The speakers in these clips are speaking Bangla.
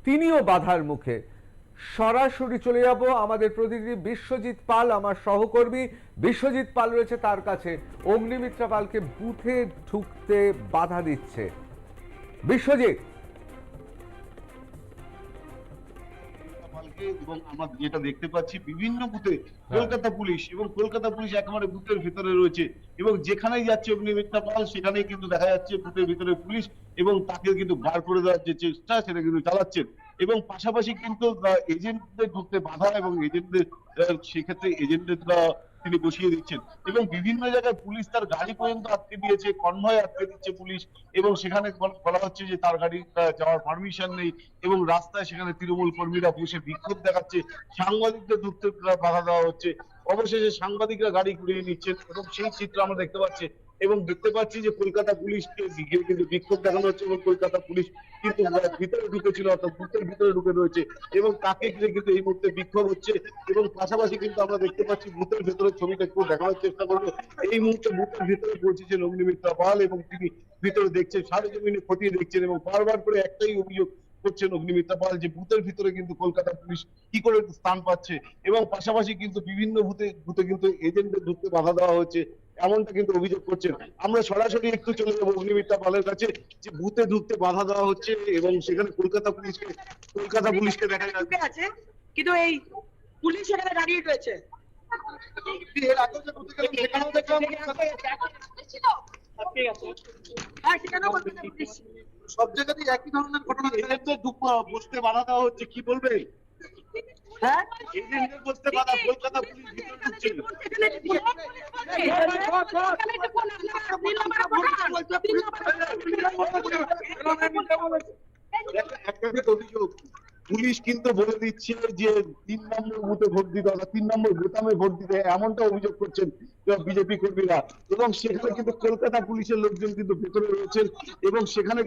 তিনিও বাধার মুখে। সরাসরি চলে যাব আমাদের প্রতিনিধি বিশ্বজিৎ পাল, আমার সহকর্মী বিশ্বজিৎ পাল রয়েছে তার কাছে। অগ্নিমিত্রা পালকে বুথে ঢুকতে বাধা দিচ্ছে বিশ্বজিৎ। এবং আমরা যেটা দেখতে পাচ্ছি বিভিন্ন বুথে কলকাতা পুলিশ এবং কলকাতা পুলিশ একেবারে বুথের ভিতরে রয়েছে এবং যেখানেই যাচ্ছে অগ্নিমিত্রা পাল সেখানেই কিন্তু দেখা যাচ্ছে বুথের ভিতরে পুলিশ এবং তাকে কিন্তু বার করে দেওয়ার যে চেষ্টা সেটা কিন্তু চালাচ্ছেন এবং পাশাপাশি কিন্তু এজেন্টদের ঢুকতে বাধা এবং এজেন্টদের সেক্ষেত্রে এজেন্টরা তিনি বসিয়ে দিচ্ছেন এবং বিভিন্ন জায়গায় পুলিশ তার গাড়ি পর্যন্ত আটকে দিয়েছে, কনভয় আটকে দিচ্ছে পুলিশ এবং সেখানে বলা হচ্ছে যে তার গাড়ি যাওয়ার পারমিশন নেই এবং রাস্তায় সেখানে তৃণমূল কর্মীরা বসে বিক্ষোভ দেখাচ্ছে, সাংবাদিকদের ঢুকতে বাধা দেওয়া হচ্ছে। অবশেষে সাংবাদিকরা গাড়ি ঘুরিয়ে নিচ্ছেন এবং সেই চিত্র আমরা দেখতে পাচ্ছি এবং দেখতে পাচ্ছি যে কলকাতা পুলিশকে কিন্তু বিক্ষোভ দেখানো হচ্ছে এবং কলকাতা পুলিশ কিন্তু ভিতরে ঢুকেছিল, অর্থাৎ বুথের ভিতরে ঢুকে রয়েছে এবং তাকে ঘিরে কিন্তু এই মুহূর্তে বিক্ষোভ হচ্ছে এবং পাশাপাশি কিন্তু আমরা দেখতে পাচ্ছি বুথের ভেতরে ছবিটা একটু দেখানোর চেষ্টা করবো। এই মুহূর্তে বুথের ভিতরে পৌঁছেছেন অগ্নিমিত্রা পাল এবং তিনি ভিতরে দেখছেন, সারেজমিনে খতিয়ে দেখছেন এবং বারবার করে একটাই অভিযোগ করছেন অগ্নিমিত্রা পাল যে বুথের ভিতরে কিন্তু কলকাতা পুলিশ কি করে স্থান পাচ্ছে এবং পাশাপাশি কিন্তু বিভিন্ন বুথে বুথে কিন্তু এজেন্টদের ঢুকতে বাধা দেওয়া হচ্ছে, এমনটা কিন্তু অভিযোগ করছেন। আমরা সরাসরি একটু চলে যাবো অগ্নিমিত্রা পালের কাছে যে বুথে ঢুকতে বাধা দেওয়া হচ্ছে এবং সেখানে কলকাতা পুলিশকে দেখা যাচ্ছে, কিন্তু এই পুলিশ এখানে দাঁড়িয়ে রয়েছে। সব জায়গাতেই একই ধরনের ঘটনা, বসতে বাধা দেওয়া হচ্ছে, কি বলবে? হ্যাঁ, বসতে বাধা, কলকাতা পুলিশ ভিতরে ঢুকছে। অভিযোগ পুলিশ কিন্তু বলে দিচ্ছে যে 3 নম্বর বুথে ভোট দিতে, অর্থাৎ 3 নম্বর বোতামে ভোট দিতে, এমনটা অভিযোগ করছেন বিজেপি কর্মীরা এবং সেখানে কিন্তু কলকাতা পুলিশের লোকজন কিন্তু ভেতরে রয়েছেন এবং সেখানে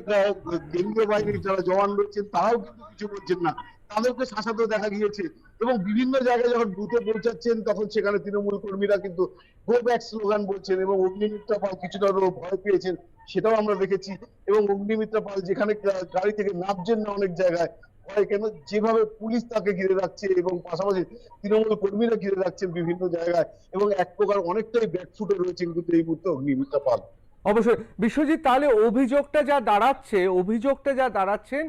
কেন্দ্রীয় বাহিনীর যারা জওয়ান রয়েছেন তারাও কিন্তু কিছু বলছেন না, তাদেরকে শাসাতেও দেখা গিয়েছে এবং বিভিন্ন জায়গায় যখন বুথে পৌঁছাচ্ছেন তখন সেখানে তৃণমূল কর্মীরা কিন্তু গো ব্যাক স্লোগান বলছেন এবং অগ্নিমিত্রা পাল কিছুটা ভয় পেয়েছেন সেটাও আমরা দেখেছি এবং অগ্নিমিত্রা পাল যেখানে গাড়ি থেকে নামছেন না অনেক জায়গায় ভয়, কেন যেভাবে পুলিশ তাকে ঘিরে রাখছে এবং পাশাপাশি তৃণমূল কর্মীরা ঘিরে রাখছেন বিভিন্ন জায়গায় এবং এক প্রকার অনেকটাই ব্যাকফুটে রয়েছেন কিন্তু এই মুহূর্তে অগ্নিমিত্রা পাল। অবশ্যই বিশ্বজিৎ, তাহলে অভিযোগটা যা দাঁড়াচ্ছেন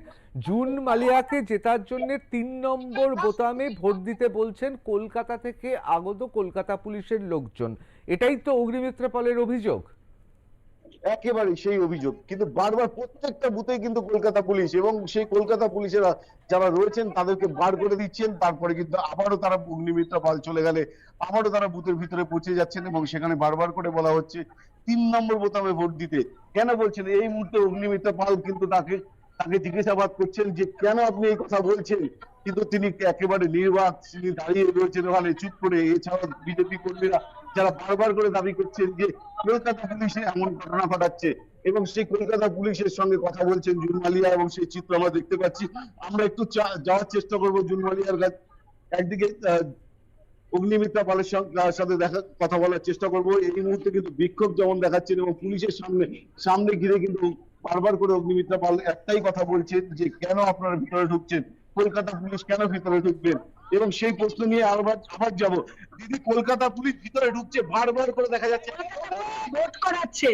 জুন মালিয়াকে জেতার জন্য 3 নম্বর বোতামে ভোট দিতে বলছেন কলকাতা থেকে আগত কলকাতা পুলিশের লোকজন, এটাই তো অগ্নিমিত্রা পালের অভিযোগ। একেবারে সেই অভিযোগ, কিন্তু বারবার প্রত্যেকটা বুথে কিন্তু কলকাতা পুলিশ এবং সেই কলকাতা পুলিশেরা যারা রয়েছেন তাদেরকে বার করে দিচ্ছেন, তারপরে কিন্তু আবারও তারা অগ্নিমিত্রা পাল চলে গেলে আবারও তারা বুথের ভিতরে পৌঁছে যাচ্ছেন এবং সেখানে বারবার করে বলা হচ্ছে 3 নম্বর বোতামে ভোট দিতে। কেন বলছেন এই মুহূর্তে অগ্নিমিত্রা পাল কিন্তু তাকে জিজ্ঞাসাবাদ করছেন যে কেন আপনি এই কথা বলছেন, কিন্তু তিনি একেবারে নির্বাক, তিনি দাঁড়িয়ে রয়েছেন ওখানে চুপ করে। এছাড়াও বিজেপি কর্মীরা যারা বারবার করে দাবি করছেন যে কলকাতা পুলিশে এমন ঘটনা ঘটাচ্ছে এবং সেই কলকাতা পুলিশের সঙ্গে কথা বলছেন জুন মালিয়া এবং সেই চিত্র আমরা দেখতে পাচ্ছি। আমরা একটু যাওয়ার চেষ্টা করবো জুন মালিয়ার কাছে, একদিকে অগ্নিমিত্রা পালের সাথে কথা বলার চেষ্টা করব। এই মুহূর্তে কিন্তু বিক্ষোভ যেমন দেখাচ্ছেন এবং পুলিশের সামনে ঘিরে কিন্তু বারবার করে অগ্নিমিত্রা পাল একটাই কথা বলছেন যে কেন আপনারা ভিতরে ঢুকছেন, কলকাতা পুলিশ কেন ভিতরে ঢুকবেন এবং সেই প্রশ্ন নিয়ে আবার যাব। দিদি, কলকাতা পুলিশ ভিতরে ঢুকছে, বারবার করে দেখা যাচ্ছে ভোট করাচ্ছে,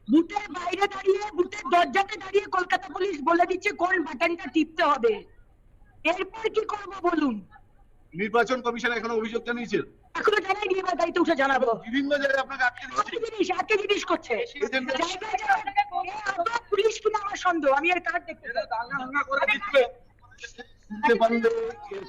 বুথের বাইরে দাঁড়িয়ে, বুথের দরজাতে দাঁড়িয়ে কলকাতা পুলিশ বলে দিচ্ছে কোন বাটনটা টিপতে হবে। এরপর কি করব বলুন? নির্বাচন কমিশন এখন অভিযোগ জানিয়েছে, এখনো জানাই নিয়ে দায়িত্ব উঠে জানাবো। বিভিন্ন জায়গায় আপনাকে আটকে জিনিস করছে পুলিশ কিনা আমার সন্দেহ। আমি এর কার্ড দেখতে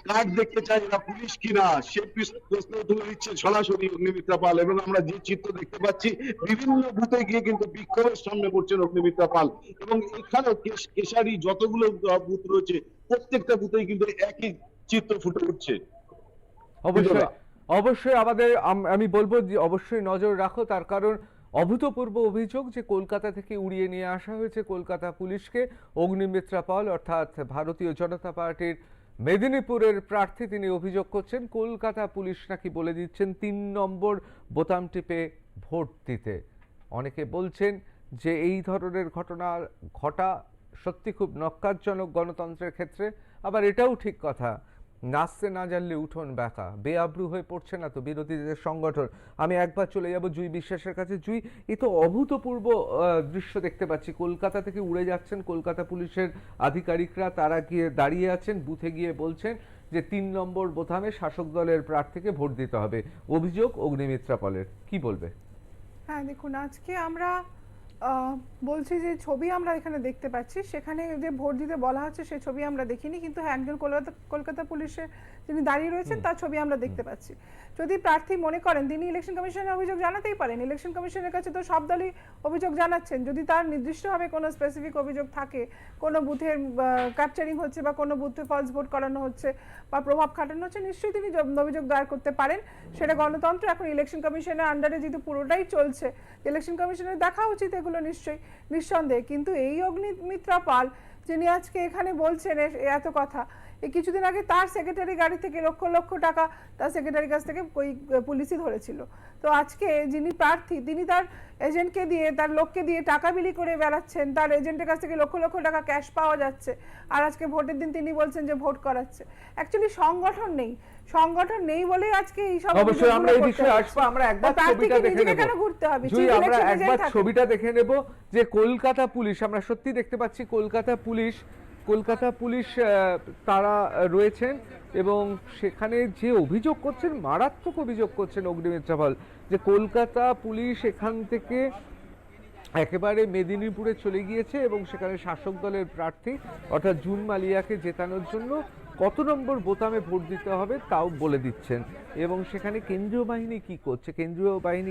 কার্ড দেখতে চাই না পুলিশ কিনা সে প্রশ্ন তুলে দিচ্ছে সরাসরি অগ্নিমিত্রা পাল এবং আমরা যে চিত্র দেখতে পাচ্ছি বিভিন্ন বুথে গিয়ে কিন্তু বিক্ষোভের সামনে পড়ছেন অগ্নিমিত্রা পাল এবং এখানে কেশারি যতগুলো বুথ রয়েছে প্রত্যেকটা বুথেই কিন্তু একই চিত্র ফুটে উঠছে। অবশ্যই আমি বলবো যে অবশ্যই নজর রাখো, তার কারণ অভূতপূর্ব অভিযোগ যে কলকাতা থেকে উড়িয়ে নিয়ে আসা হয়েছে কলকাতা পুলিশকে। অগ্নিমিত্রা পাল অর্থাৎ ভারতীয় জনতা পার্টির মেদিনীপুরের প্রার্থী, তিনি অভিযোগ করছেন কলকাতা পুলিশ নাকি বলে দিচ্ছেন 3 নম্বর বোতাম টিপে ভোট দিতে। অনেকে বলছেন যে এই ধরনের ঘটনা ঘটা সত্যি খুব নক্কারজনক গণতন্ত্রের ক্ষেত্রে। আবার এটাও ঠিক কথা, নাচতে না জানলে উঠোন বাঁকা, বেআব্রু হয়ে পড়ছে না তো বিরোধীদের সংগঠন। আমি একবার চলে যাব জুই বিশ্বাসের কাছে। জুই, এ তো অভূতপূর্ব দৃশ্য দেখতে পাচ্ছি। কলকাতা থেকে উড়ে যাচ্ছেন কলকাতা পুলিশের আধিকারিকরা, তারা গিয়ে দাঁড়িয়ে আছেন, বুথে গিয়ে বলছেন যে ৩ নম্বর বোতামে শাসক দলের প্রার্থীকে ভোট দিতে হবে। অভিযোগ অগ্নিমিত্রা পলের, কি বলবে? হ্যাঁ, দেখুন, আজকে আমরা বলছি যে ছবি আমরা এখানে দেখতে পাচ্ছি, সেখানে যে ভোট দিতে বলা হচ্ছে সেই ছবি আমরা দেখিনি, কিন্তু হ্যাঁ, একজন কলকাতা পুলিশের যিনি দাঁড়িয়ে রয়েছেন তার ছবি আমরা দেখতে পাচ্ছি। যদি প্রার্থী মনে করেন তিনি ইলেকশন কমিশনের অভিযোগ জানাতেই পারেন, ইলেকশন কমিশনের কাছে তো সব দলই অভিযোগ জানাচ্ছেন। যদি তার নির্দিষ্টভাবে কোনো স্পেসিফিক অভিযোগ থাকে, কোনো বুথের ক্যাপচারিং হচ্ছে বা কোনো বুথে ফলস ভোট করানো হচ্ছে বা প্রভাব খাটানো হচ্ছে, নিশ্চয়ই তিনি অভিযোগ দায়ের করতে পারেন। সেটা গণতন্ত্র। এখন ইলেকশন কমিশনের আন্ডারে যেহেতু পুরোটাই চলছে, ইলেকশন কমিশনের দেখা উচিত এগুলো নিশ্চয়ই, নিঃসন্দেহে। কিন্তু এই অগ্নিমিত্রা পাল যিনি আজকে এখানে বলছেন এত কথা, এই কিছুদিন আগে তার সেক্রেটারি গাড়ি থেকে লক্ষ লক্ষ টাকা তার সেক্রেটারির কাছ থেকে ওই পুলিশই ধরেছিল। তো আজকে যিনি প্রার্থী তিনি তার এজেন্টকে দিয়ে, তার লোককে দিয়ে টাকা বিলি করে বেড়াচ্ছেন, তার এজেন্টের কাছ থেকে লক্ষ লক্ষ টাকা ক্যাশ পাওয়া যাচ্ছে, আর আজকে ভোটের দিন তিনি বলছেন যে ভোট করাচ্ছে। অ্যাকচুয়ালি সংগঠন নেই বলেই আজকে এই সব অবশ্যই আমরা এই বিষয়ে আসবো। আমরা একবার ছবিটা দেখে নেব। কেন ঘুরতে হবে? জুই, আমরা একবার ছবিটা দেখে নেব যে কলকাতা পুলিশ, আমরা সত্যি দেখতে পাচ্ছি কলকাতা পুলিশ তারা রয়েছেন এবং সেখানে যে অভিযোগ করছেন, মারাত্মক অভিযোগ করছেন অগ্নিমিত্রা পাল, যে কলকাতা পুলিশ এখান থেকে একেবারে মেদিনীপুরে চলে গিয়েছে এবং সেখানে শাসক দলের প্রার্থী অর্থাৎ জুন মালিয়াকে জেতানোর জন্য কত নম্বর বোতামে ভোট দিতে হবে তাও বলে দিচ্ছেন। এবং সেখানে কেন্দ্রীয় বাহিনী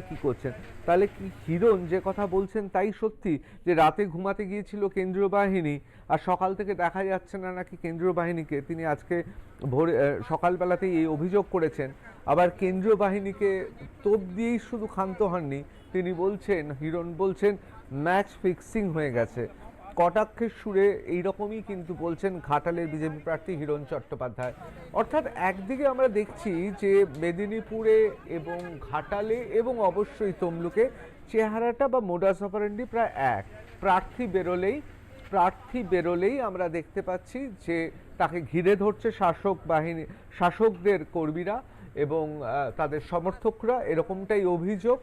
কি করছেন? তাহলে কি হিরণ যে কথা বলছেন তাই সত্যি, যে রাতে ঘুমাতে গিয়েছিল কেন্দ্রীয় বাহিনী আর সকাল থেকে দেখা যাচ্ছে না নাকি কেন্দ্রীয় বাহিনীকে? তিনি আজকে ভোরে সকালবেলাতেই এই অভিযোগ করেছেন। আবার কেন্দ্রীয় বাহিনীকে তোপ দিয়েই শুধু ক্ষান্ত হননি, তিনি বলছেন, হিরণ বলছেন ম্যাচ ফিক্সিং হয়ে গেছে। কটাক্ষের সুরে এইরকমই কিন্তু বলছেন ঘাটালের বিজেপি প্রার্থী হিরণ চট্টোপাধ্যায়। অর্থাৎ একদিকে আমরা দেখছি যে মেদিনীপুরে এবং ঘাটালে এবং অবশ্যই তমলুকে চেহারাটা বা মোডাস অপারেন্ডি প্রায় এক। প্রার্থী বেরোলেই আমরা দেখতে পাচ্ছি যে তাকে ঘিরে ধরছে শাসকদের কর্মীরা এবং তাদের সমর্থকরা, এরকমটাই অভিযোগ।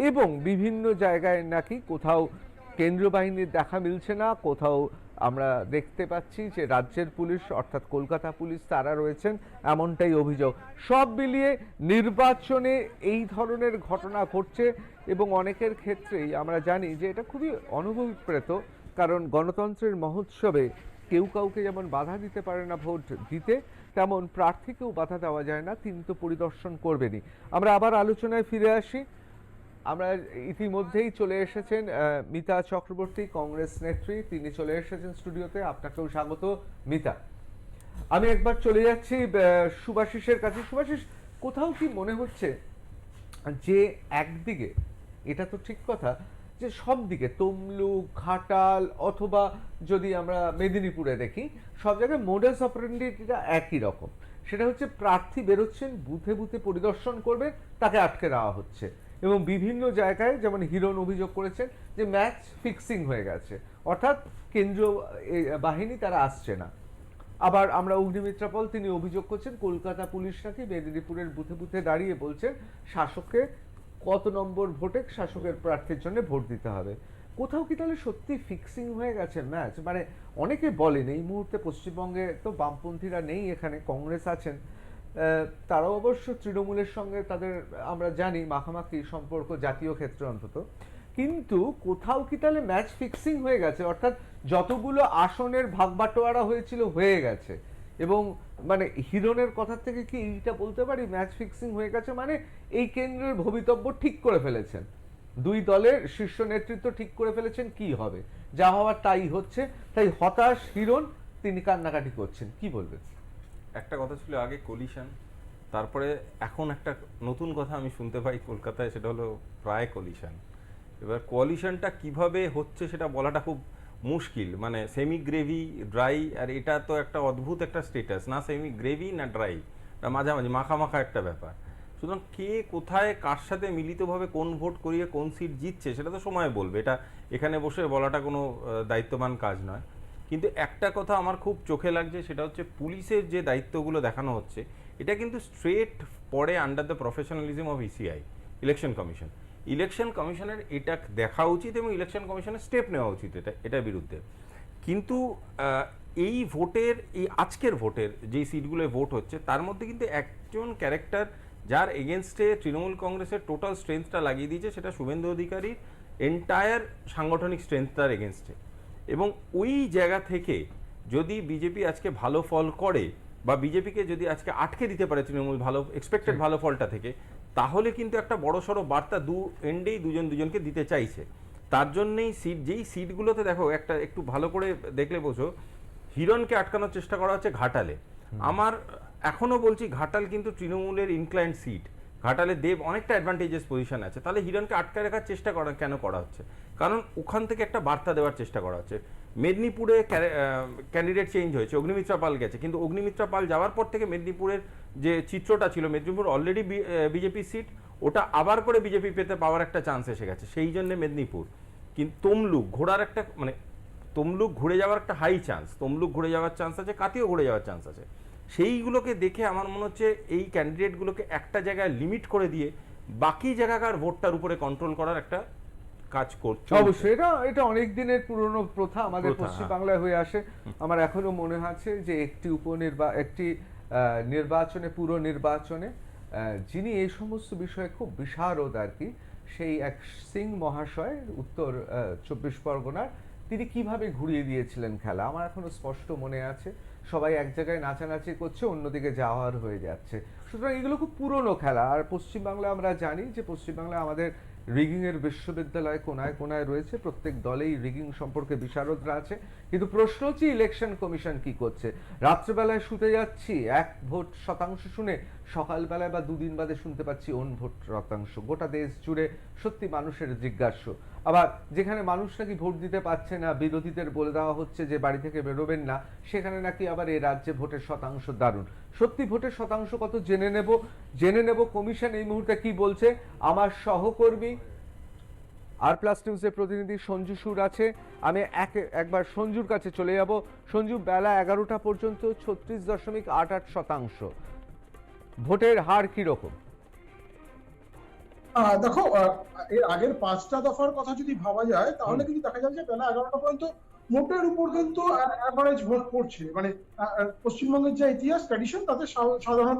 এবং বিভিন্ন জায়গায় নাকি কোথাও কেন্দ্রীয় বাহিনীর দেখা মিলছে না, কোথাও আমরা দেখতে পাচ্ছি যে রাজ্যের পুলিশ অর্থাৎ কলকাতা পুলিশ তারা রয়েছেন, এমনটাই অভিযোগ। সব মিলিয়ে নির্বাচনে এই ধরনের ঘটনা ঘটছে এবং অনেকের ক্ষেত্রেই আমরা জানি যে এটা খুবই অনুভবপ্রেত, কারণ গণতন্ত্রের মহোৎসবে কেউ কাউকে যেমন বাধা দিতে পারে না ভোট দিতে, তেমন প্রার্থীকেও বাধা দেওয়া যায় না, তিনি তো পরিদর্শন করবেনই। আমরা আবার আলোচনায় ফিরে আসি। আমরা ইতিমধ্যেই চলে এসেছেন মিতা চক্রবর্তী, কংগ্রেস নেত্রী, তিনি চলে এসেছেন স্টুডিওতে। আপনাকেও স্বাগত মিতা। আমি একবার চলে যাচ্ছি শুভাশিসের কাছে। শুভাশিস, কোথাও কি মনে হচ্ছে যে একদিকে এটা তো ঠিক কথা যে সব দিকে তমলুক, ঘাটাল অথবা যদি আমরা মেদিনীপুরে দেখি, সব জায়গায় মোডাস অপারেন্ডিটা একই রকম। সেটা হচ্ছে প্রার্থী বেরোচ্ছেন, বুথে বুথে পরিদর্শন করবেন, তাকে আটকে দেওয়া হচ্ছে। এবং বিভিন্ন জায়গায় যেমন হিরণ অভিযোগ করেছেন যে ম্যাচ ফিক্সিং হয়ে গেছে, অর্থাৎ কেন্দ্রীয় বাহিনী তারা আসছে না। আবার আমরা অগ্নিমিত্রা পাল, তিনি অভিযোগ করছেন কলকাতা পুলিশ নাকি মেদিনীপুরের বুথে বুথে দাঁড়িয়ে বলছেন শাসককে কত নম্বর ভোটে শাসকের প্রার্থীর জন্য ভোট দিতে হবে। কোথাও কি তাহলে সত্যি ফিক্সিং হয়ে গেছে ম্যাচ? মানে অনেকে বলেন এই মুহূর্তে পশ্চিমবঙ্গে তো বামপন্থীরা নেই, এখানে কংগ্রেস আছেন, তারাও অবশ্য তৃণমূলের সঙ্গে তাদের আমরা জানি মাখামাখি সম্পর্ক জাতীয় ক্ষেত্রে অন্তত, কিন্তু কোথাও কি তাহলে ম্যাচ ফিক্সিং হয়ে গেছে? অর্থাৎ যতগুলো আসনের ভাগবাটোয়ারা হয়েছিল হয়ে গেছে, এবং মানে হিরণের কথা থেকে কি এইটা বলতে পারি ম্যাচ ফিক্সিং হয়ে গেছে, মানে এই কেন্দ্রের ভবিতব্য ঠিক করে ফেলেছেন, দুই দলের শীর্ষ নেতৃত্ব ঠিক করে ফেলেছেন কি হবে, যা হওয়ার তাই হচ্ছে, তাই হতাশ হিরণ, তিনি কান্নাকাটি করছেন, কি বলবেন? একটা কথা ছিল আগে কোলিশন, তারপরে এখন একটা নতুন কথা আমি শুনতে পাই কলকাতায়, সেটা হলো প্রায় কোলিশন। এবার কোয়ালিশনটা কিভাবে হচ্ছে সেটা বলাটা খুব মুশকিল, মানে সেমি গ্রেভি ড্রাই, আর এটা তো একটা অদ্ভুত একটা স্টেটাস, না সেমি গ্রেভি না ড্রাই, মাঝামাঝি মাখা মাখা একটা ব্যাপার। সুতরাং কে কোথায় কার সাথে মিলিতভাবে কোন ভোট করিয়ে কোন সিট জিতছে সেটা তো সময় বলবে, এটা এখানে বসে বলাটা কোনো দায়িত্ববান কাজ নয়। কিন্তু একটা কথা আমার খুব চোখে লাগছে, সেটা হচ্ছে পুলিশের যে দায়িত্বগুলো দেখানো হচ্ছে এটা কিন্তু স্ট্রেট পড়ে under the professionalism of ECI, election commission. Election কমিশনের এটা দেখা উচিত এবং ইলেকশন কমিশনের স্টেপ নেওয়া উচিত এটার বিরুদ্ধে। কিন্তু এই ভোটের, এই আজকের ভোটের যেই সিটগুলোয় ভোট হচ্ছে তার মধ্যে কিন্তু একজন ক্যারেক্টার যার এগেনস্টে তৃণমূল কংগ্রেসের টোটাল স্ট্রেংথটা লাগিয়ে দিয়েছে, সেটা শুভেন্দু অধিকারীর এন্টায়ার সাংগঠনিক স্ট্রেংথ তার এগেনস্টে। এবং ওই জায়গা থেকে যদি বিজেপি আজকে ভালো ফল করে বা বিজেপিকে যদি আজকে আটকে দিতে পারে তৃণমূল ভালো এক্সপেক্টেড ভালো ফলটা থেকে, তাহলে কিন্তু একটা বড়সড় বার্তা দু এন্ডেই দুজনকে দিতে চাইছে। তার জন্যই যেই সিটগুলোতে দেখো একটা একটু ভালো করে দেখলে বোঝো, হিরণকে আটকানোর চেষ্টা করা হচ্ছে ঘাটালে। আমার এখনো বলছি ঘাটাল কিন্তু তৃণমূলের ইনক্লাইন্ড সিট, ঘাটালে দেব অনেকটা অ্যাডভান্টেজেস পজিশন আছে, তাহলে হিরণকে আটকে রাখার চেষ্টা কেন করা হচ্ছে? কারণ ওখান থেকে একটা বার্তা দেওয়ার চেষ্টা করা হচ্ছে। মেদিনীপুরে ক্যান্ডিডেট চেঞ্জ হয়েছে, অগ্নিমিত্রা পাল গেছে, কিন্তু অগ্নিমিত্রা পাল যাওয়ার পর থেকে মেদিনীপুরের যে চিত্রটা ছিল, মেদিনীপুর অলরেডি বিজেপি সিট, ওটা আবার করে বিজেপি পেতে পাওয়ার একটা চান্স এসে গেছে, সেই জন্য মেদিনীপুর। কিন্তু তমলুক ঘোরার একটা তমলুক ঘুরে যাওয়ার একটা হাই চান্স, তমলুক ঘুরে যাওয়ার চান্স আছে, কাতিও ঘুরে যাওয়ার চান্স আছে। সেইগুলোকে দেখে আমার মনে হচ্ছে এই ক্যান্ডিডেটগুলোকে একটা জায়গায় লিমিট করে দিয়ে বাকি জায়গাকার ভোটটার উপরে কন্ট্রোল করার একটা কাজ করছে। অবশ্যই এটা অনেক দিনের পুরনো প্রথা আমাদের পশ্চিমবাংলায় হয়ে আসে। আমার এখনো মনে আছে যে একটি নির্বাচনে, পুরো নির্বাচনে যিনি এই সমস্ত বিষয়ে খুব বিশারদ আর কি, সেই এক সিং মহাশয় উত্তর 24 পরগনার, তিনি কিভাবে ঘুরিয়ে দিয়েছিলেন খেলা আমার এখনো স্পষ্ট মনে আছে। সবাই এক জায়গায় নাচানাচি করছে, অন্যদিকে যাওয়ার হয়ে যাচ্ছে। সুতরাং এগুলো খুব পুরনো খেলা। আর পশ্চিমবাংলা আমরা জানি যে পশ্চিমবাংলা আমাদের রিগিং এর বিশ্ববিদ্যালয় কোনায় কোনায় রয়েছে, প্রত্যেক দলেই রিগিং সম্পর্কে বিশারদরা আছে। কিন্তু প্রশ্ন হচ্ছে ইলেকশন কমিশন কি করছে? রাত্রেবেলায় শুতে যাচ্ছি 1 ভোট শতাংশ শুনে, সকালবেলায় বা দুদিন বাদে শুনতে পাচ্ছি ওন ভোট শতাংশ। গোটা দেশ জুড়ে সত্যি মানুষের জিজ্ঞাস্য। আবার যেখানে মানুষ নাকি ভোট দিতে পারছে না, বিরোধীদের বলে দেওয়া হচ্ছে যে বাড়ি থেকে বেরোবেন না, সেখানে নাকি আবার এই রাজ্যে ভোটের শতাংশ দারুণ। সত্যি ভোটের শতাংশ কত জেনে নেব কমিশন এই মুহূর্তে কি বলছে। আমার সহকর্মী আর প্লাস নিউজের প্রতিনিধি সঞ্জু সুর আছে, আমি একবার সঞ্জুর কাছে চলে যাব। সঞ্জু, বেলা 11টা পর্যন্ত 36.88% ভোটের হার কিরকম? দেখো, এর আগের 5টা দফার কথা যদি ভাবা যায় তাহলে কিন্তু দেখা যায় যে বেলা 11টা পর্যন্ত মোটের উপর কিন্তু অ্যাভারেজ ভোট পড়ছে। মানে পশ্চিমবঙ্গের যে ইতিহাস ট্র্যাডিশন, তাতে সাধারণ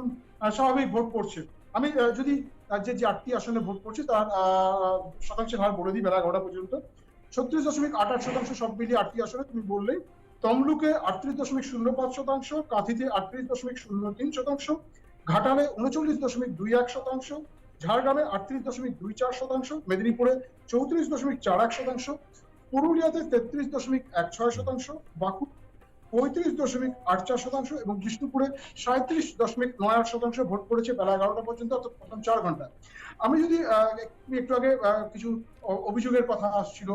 স্বাভাবিক ভোট পড়ছে। আমি যদি রাজ্যের যে 8টি আসনে ভোট পড়ছে তার শতাংশের হার বলে দিই, বেলা 11টা পর্যন্ত 36.88% সব মিলিয়ে 8টি আসনে। তুমি বললেই তমলুকে 38.05%, কাঁথিতে 38.03%, ঘাটালে 39.21%, ঝাড়গ্রামে 38.24%, মেদিনীপুরে 34.41%, পুরুলিয়াতে 33.16%, বাঁকুড়া 35.84% এবং বিষ্ণুপুরে 37.98% ভোট পড়েছে বেলা 11টা পর্যন্ত, অর্থাৎ প্রথম 4 ঘন্টায়। আমি যদি একটু আগে কিছু অভিযোগের কথা আসছিল,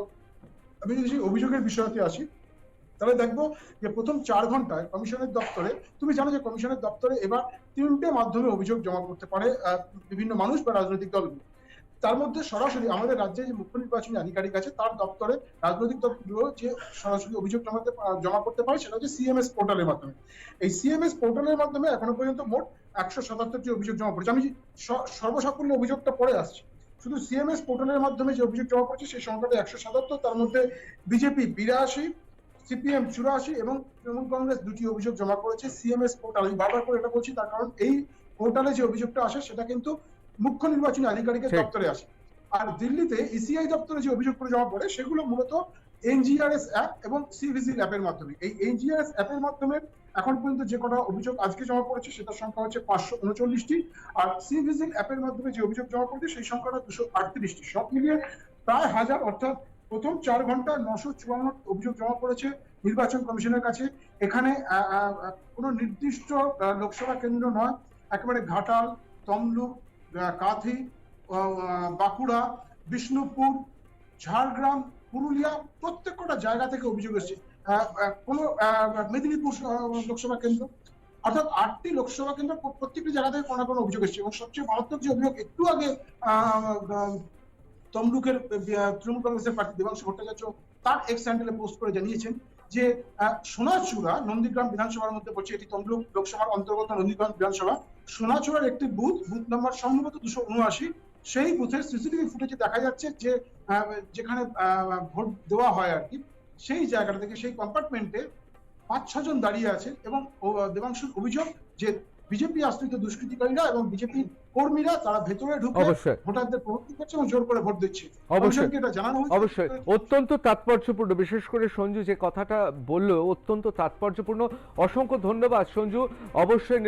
আমি যদি সেই অভিযোগের বিষয়তে আসি তাহলে দেখবো যে প্রথম 4 ঘন্টায় কমিশনের দপ্তরে, তুমি জানো যে কমিশনের দপ্তরে এবার 3টে মাধ্যমে অভিযোগ জমা করতে পারে বিভিন্ন মানুষ বা রাজনৈতিক দলগুলো। তার মধ্যে সরাসরি আমাদের রাজ্যে যে মুখ্য নির্বাচনী আধিকারিক আছে তার দপ্তরে রাজনৈতিক দলগুলো যে সরাসরি অভিযোগ জমা করতে পারে সেটা হচ্ছে সিএমএস পোর্টালের মাধ্যমে। এই সিএমএস পোর্টালের মাধ্যমে এখনো পর্যন্ত মোট 177টি অভিযোগ জমা পড়েছে। আমি সর্বসাকুল্য অভিযোগটা পড়ে আসছি। শুধু সিএমএস পোর্টালের মাধ্যমে যে অভিযোগ জমা পড়ছে সেই সংখ্যাটা 177, তার মধ্যে বিজেপি 82, সিপিএম 84 এবং তৃণমূল কংগ্রেস 2টি অভিযোগ জমা করেছে সিএমএস পোর্টাল। আমি বারবার করে এটা বলছি তার কারণ এই পোর্টালে যে অভিযোগটা আসে সেটা কিন্তু মুখ্য নির্বাচনী আধিকারিকের দপ্তরে আসে। আর দিল্লিতে ইসিআই দপ্তরে যে অভিযোগগুলো জমা পড়ে সেগুলো মূলত এনজিআরএস অ্যাপ এবং সিভিজিল অ্যাপের মাধ্যমে। এই এনজিআরএস অ্যাপের মাধ্যমে এখন পর্যন্ত যে কটা অভিযোগ আজকে জমা পড়েছে সেটার সংখ্যা হচ্ছে 539টি, আর সিভিজিল অ্যাপের মাধ্যমে যে অভিযোগ জমা পড়েছে সেই সংখ্যাটা 238টি। সব মিলিয়ে প্রায় 1000, অর্থাৎ প্রথম 4 ঘন্টায় 954 অভিযোগ জমা পড়েছে নির্বাচন কমিশনের কাছে। এখানে কোনো নির্দিষ্ট লোকসভা কেন্দ্র নয়, একেবারে ঘাটাল, তমলুক, কাঁথি, বাঁকুড়া, বিষ্ণুপুর, ঝাড়গ্রাম, পুরুলিয়া প্রত্যেকটা জায়গা থেকে অভিযোগ এসেছে। কোনো মেদিনীপুর লোকসভা কেন্দ্র, অর্থাৎ 8টি লোকসভা কেন্দ্র প্রত্যেকটি জায়গা থেকে কোনো না কোনো অভিযোগ এসেছে। এবং সবচেয়ে মারাত্মক যে অভিযোগ, একটু আগে তমলুকের তৃণমূল কংগ্রেসের প্রার্থী দেবাংশু ভট্টাচার্য তার এক্স হ্যান্ডেলে পোস্ট করে জানিয়েছেন যে সোনাচূড়া নন্দীগ্রাম বিধানসভার মধ্যে পড়ছে, এটি তমলুক লোকসভার অন্তর্গত নন্দীগ্রাম বিধানসভা। সোনাচূড়ার একটি বুথ নাম্বার সম্ভবত 279, সেই বুথের সিসিটিভি ফুটেজে দেখা যাচ্ছে যে যেখানে ভোট দেওয়া হয় আর কি, সেই জায়গাটা থেকে সেই কম্পার্টমেন্টে 5-6 জন দাঁড়িয়ে আছে এবং দেবাংশুর অভিযোগ যে বিজেপি আশ্রিত দুষ্কৃতিকারীরা এবং বিজেপি কর্মীরা তারা ভেতরে ঢুকে অবশ্যই। ভোটারদের প্রভাবিত করছে এবং জোর করে ভোট দিচ্ছে। অবশ্যই। কমিশনকে এটা জানানো হয়েছে। অবশ্যই অত্যন্ত তাৎপর্যপূর্ণ, বিশেষ করে সঞ্জু যে কথাটা বললো অত্যন্ত তাৎপর্যপূর্ণ। অসংখ্য ধন্যবাদ সঞ্জু। অবশ্যই